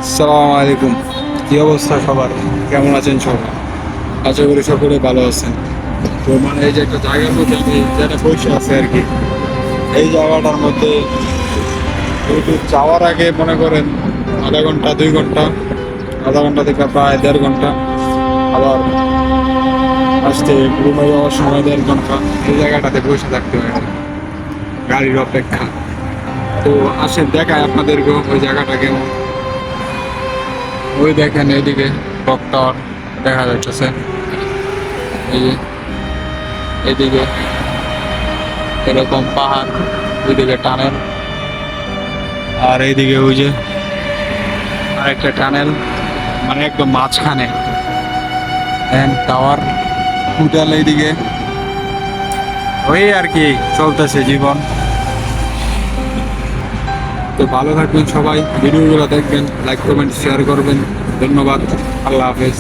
আসসালামু আলাইকুম। কি অবস্থা সবার? কেমন আছেন সবাই? আশা করি সকলে ভালো আছেন। তো মানে এই যে একটা জায়গার মধ্যে আমি যেটা বসে আছে আর কি, এই জায়গাটার মধ্যে একটু যাওয়ার আগে মনে করেন আধা ঘন্টা 2 ঘন্টা, আধা ঘন্টা থেকে প্রায় 1.5 ঘন্টা, আবার আসতে রুমে যাওয়ার সময় 1.5 ঘন্টা এই জায়গাটাতে বসে থাকতে হয় আর কি, গাড়ির অপেক্ষা। তো আসেন দেখায় আপনাদেরকেও ওই জায়গাটা কেমন। ওই দেখেন এদিকে ক্লক টাওয়ার দেখা যাচ্ছে, এই যে এদিকে এরকম পাহাড়, ওইদিকে টানেল, আর এইদিকে ওই যে আরেকটা টানেল, মানে একদম মাঝখানে টাওয়ার, হোটেল এইদিকে। ওই আর কি চলতেছে জীবন। তো ভালো থাকবেন সবাই, ভিডিওগুলো দেখবেন, লাইক কমেন্ট শেয়ার করবেন। ধন্যবাদ, আল্লাহ হাফেজ।